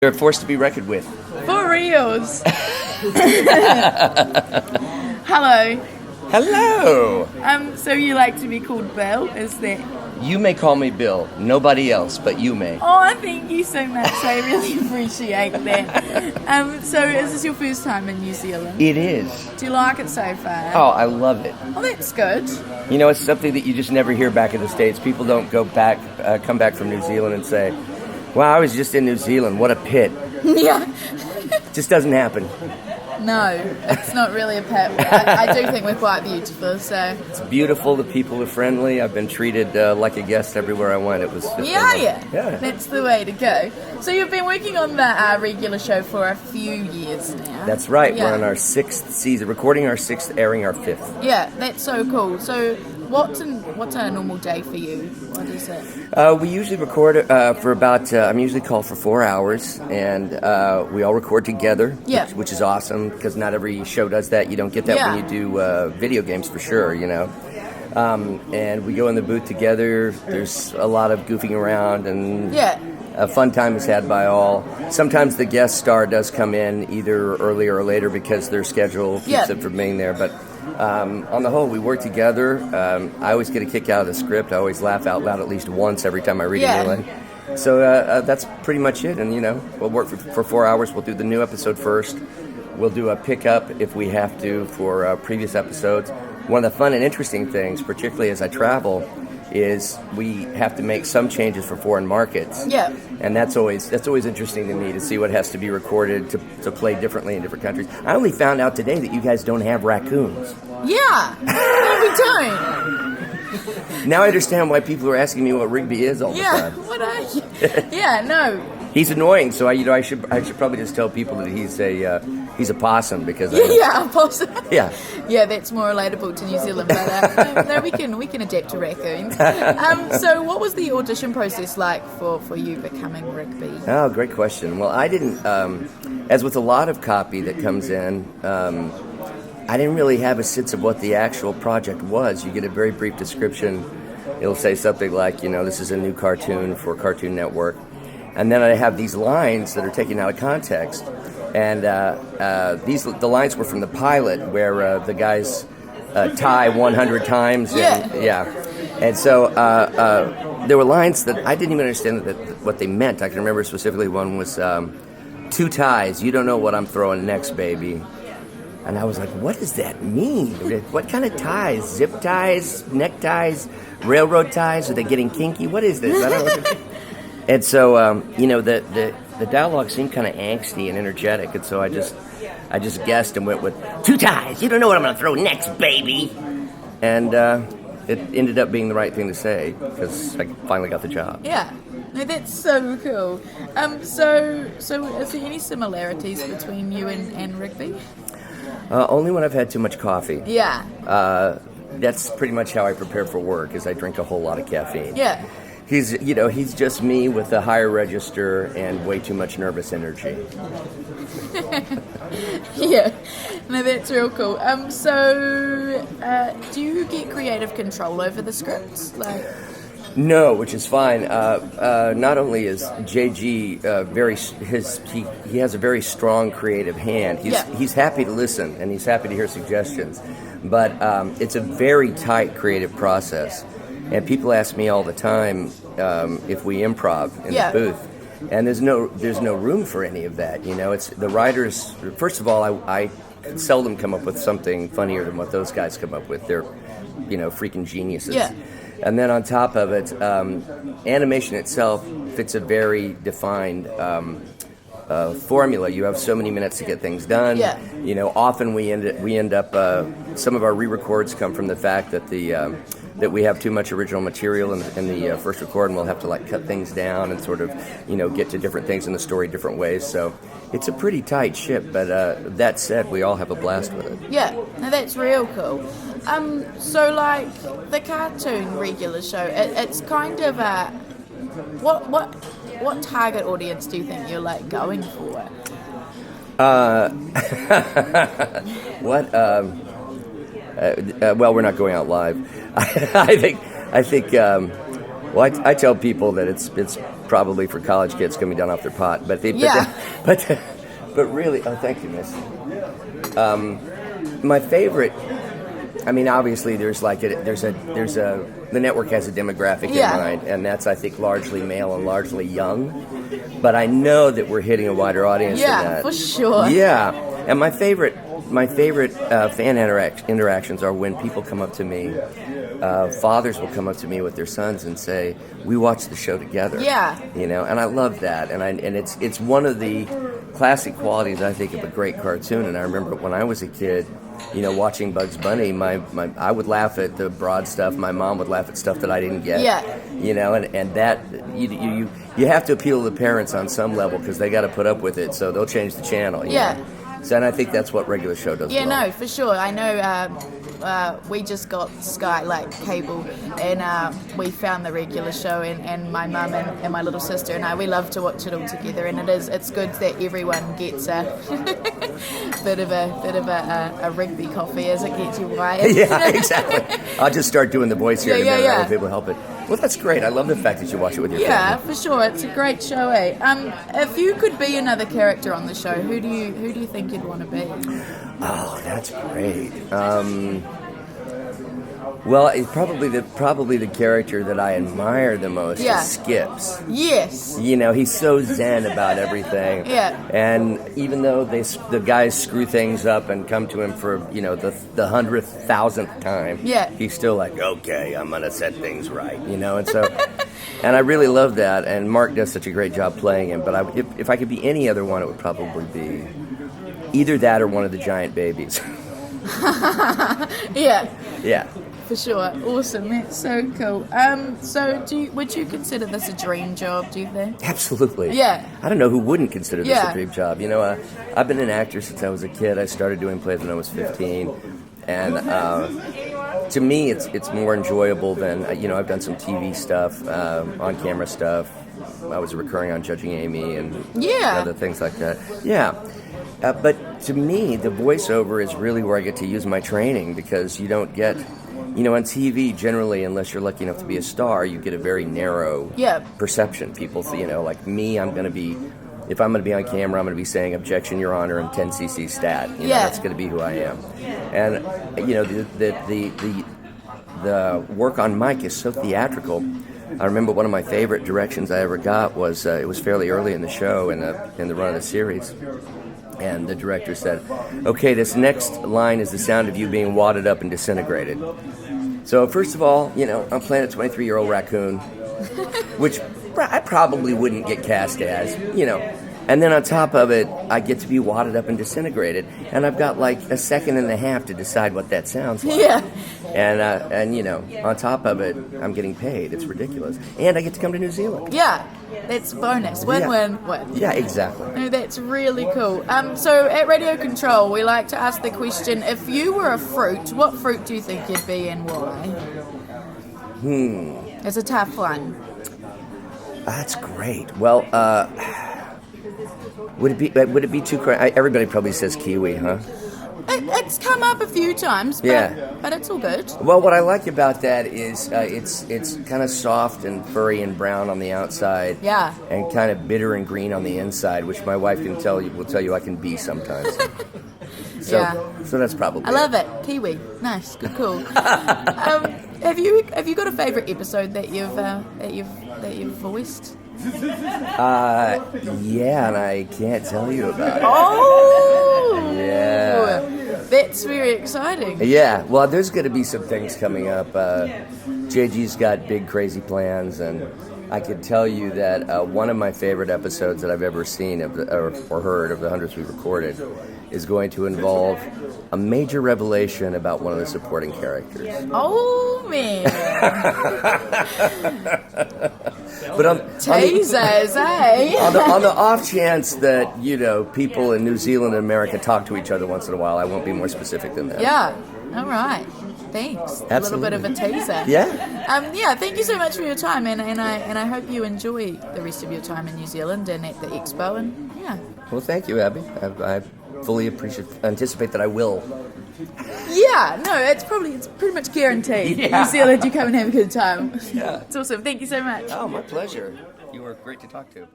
They're a force to be reckoned with. For reals. Hello. Hello. So you like to be called Bill, is that? You may call me Bill. Nobody else, but you may. Oh, thank you so much. I really appreciate that. So is this your first time in New Zealand? It is. Do you like it so far? Oh, I love it. Oh, that's good. You know, it's something that you just never hear back in the States. People don't come back from New Zealand and say, wow, I was just in New Zealand. What a pit. Yeah. Just doesn't happen. No, it's not really a pet. I do think we're quite beautiful, so. It's beautiful. The people are friendly. I've been treated like a guest everywhere I went. It was just yeah. That's the way to go. So you've been working on the regular show for a few years now. That's right. Yeah. We're on our 6th season, recording our 6th, airing our 5th. Yeah, that's so cool. So what's a normal day for you? What is it? We usually record for about, I'm usually called for 4 hours, and we all record together, which is awesome, because not every show does that. You don't get that when you do video games, for sure, you know. And we go in the booth together. There's a lot of goofing around, and a fun time is had by all. Sometimes the guest star does come in either earlier or later because their schedule keeps them from being there, but on the whole, we work together. I always get a kick out of the script. I always laugh out loud at least once every time I read a new one. So that's pretty much it. And, you know, we'll work for 4 hours. We'll do the new episode first. We'll do a pickup if we have to for previous episodes. One of the fun and interesting things, particularly as I travel, is we have to make some changes for foreign markets. Yeah. And that's always interesting to me to see what has to be recorded to play differently in different countries. I only found out today that you guys don't have raccoons. Yeah. No, we don't. Now I understand why people are asking me what Rigby is all the time. Yeah, what are you? Yeah, no. He's annoying, so I should probably just tell people that he's a possum because a possum. Yeah. Yeah, that's more relatable to New Zealand, but no, we can adapt to raccoons. So what was the audition process like for you becoming Rigby? Oh, great question. Well, I didn't, as with a lot of copy that comes in, I didn't really have a sense of what the actual project was. You get a very brief description. It'll say something like, you know, this is a new cartoon for Cartoon Network. And then I have these lines that are taken out of context. And the lines were from the pilot where the guys tie 100 times. And so there were lines that I didn't even understand what they meant. I can remember specifically one was 2 ties. You don't know what I'm throwing next, baby. And I was like, what does that mean? What kind of ties? Zip ties? Neck ties? Railroad ties? Are they getting kinky? What is this? I don't know. And so, you know, the dialogue seemed kind of angsty and energetic, and so I just guessed and went with 2 ties. You don't know what I'm going to throw next, baby. And it ended up being the right thing to say because I finally got the job. Yeah, no, that's so cool. So is there any similarities between you and Rigby? Only when I've had too much coffee. Yeah. That's pretty much how I prepare for work, is I drink a whole lot of caffeine. Yeah. He's just me with a higher register and way too much nervous energy. Yeah, no, that's real cool. So do you get creative control over the scripts? No, which is fine. Not only is JG he has a very strong creative hand. He's happy to listen and he's happy to hear suggestions, but it's a very tight creative process. And people ask me all the time if we improv in the booth, and there's no room for any of that. You know, it's the writers. First of all, I seldom come up with something funnier than what those guys come up with. They're, you know, freaking geniuses. Yeah. And then on top of it, animation itself fits a very defined formula. You have so many minutes to get things done. Yeah. You know, often we end up some of our re-records come from the fact that that we have too much original material in the first record, and we'll have to cut things down and sort of, you know, get to different things in the story different ways. So it's a pretty tight ship, but that said, we all have a blast with it. Yeah, no, that's real cool. So the cartoon regular show, it's kind of a what target audience do you think you're going for? What? Well, we're not going out live. I think. Well, I tell people that it's probably for college kids coming down off their pot. But but really, oh, thank you, Miss. My favorite. I mean, obviously, the network has a demographic in mind, and that's, I think, largely male and largely young. But I know that we're hitting a wider audience than that. Yeah, for sure. Yeah, and my favorite fan interactions are when people come up to me. Fathers will come up to me with their sons and say, "We watched the show together." Yeah, and I love that, and it's one of the classic qualities, I think, of a great cartoon. And I remember when I was a kid, watching Bugs Bunny, I would laugh at the broad stuff. My mom would laugh at stuff that I didn't get. Yeah. And that you have to appeal to the parents on some level because they got to put up with it, so they'll change the channel. You know? So, and I think that's what regular show does. Yeah, well. no, for sure. I know we just got Sky, like cable, and we found the regular show, and my mum and my little sister and I, we love to watch it all together, and it's good that everyone gets a bit of a Rigby coffee as it gets you wired. Yeah, exactly. I'll just start doing the voice here in a minute. I won't be able to help it. Well, that's great. I love the fact that you watch it with your family. Yeah, for sure. It's a great show, eh? If you could be another character on the show, who do you think you'd want to be? Oh, that's great. Well, it's probably the character that I admire the most is Skips. Yes. He's so zen about everything. Yeah. And even though the guys screw things up and come to him for the 100th, 1000th time, he's still like, okay, I'm gonna set things right. And so, and I really love that. And Mark does such a great job playing him. But if I could be any other one, it would probably be either that or one of the giant babies. Yeah. Yeah. For sure. Awesome. That's so cool. So would you consider this a dream job, do you think? Absolutely. Yeah. I don't know who wouldn't consider this a dream job. I've been an actor since I was a kid. I started doing plays when I was 15. And to me, it's more enjoyable than, I've done some TV stuff, on-camera stuff. I was recurring on Judging Amy and other things like that. Yeah. But to me, the voiceover is really where I get to use my training because you don't get... on TV, generally, unless you're lucky enough to be a star, you get a very narrow perception. People, like me, if I'm going to be on camera, I'm going to be saying, "Objection, Your Honor," and 10 cc stat. That's going to be who I am. And, the work on mic is so theatrical. I remember one of my favorite directions I ever got was, it was fairly early in the show, in the run of the series. And the director said, "Okay, this next line is the sound of you being wadded up and disintegrated." So first of all, I'm playing a 23-year-old raccoon, which I probably wouldn't get cast as, And then on top of it, I get to be wadded up and disintegrated, and I've got like a second and a half to decide what that sounds like. Yeah. And on top of it, I'm getting paid. It's ridiculous, and I get to come to New Zealand. Yeah. That's bonus. Win. Yeah, exactly. No, that's really cool. So at Radio Control, we like to ask the question: if you were a fruit, what fruit do you think you'd be and why? It's a tough one. That's great. Well, would it be too crazy? Everybody probably says kiwi, huh? It's come up a few times, but it's all good. Well, what I like about that is it's kind of soft and furry and brown on the outside, and kind of bitter and green on the inside, which my wife will tell you I can be sometimes. So that's probably. I love it. Kiwi, nice, good, cool. Have you got a favorite episode that you've voiced? Yeah, and I can't tell you about it. Oh, yeah, that's very exciting. Yeah, well, there's going to be some things coming up. JG's got big, crazy plans, and I could tell you that one of my favorite episodes that I've ever seen or heard of the hundreds we recorded is going to involve a major revelation about one of the supporting characters. Oh, man. But teasers, eh? on the off chance that, people in New Zealand and America talk to each other once in a while, I won't be more specific than that. Yeah, all right. Thanks. Absolutely. A little bit of a teaser. Yeah. Thank you so much for your time, and I hope you enjoy the rest of your time in New Zealand and at the Expo, and Well, thank you, Abby. I fully anticipate that I will. Yeah, no, it's pretty much guaranteed. New Zealand, you come and have a good time. Yeah. It's awesome. Thank you so much. Oh, my pleasure. You were great to talk to.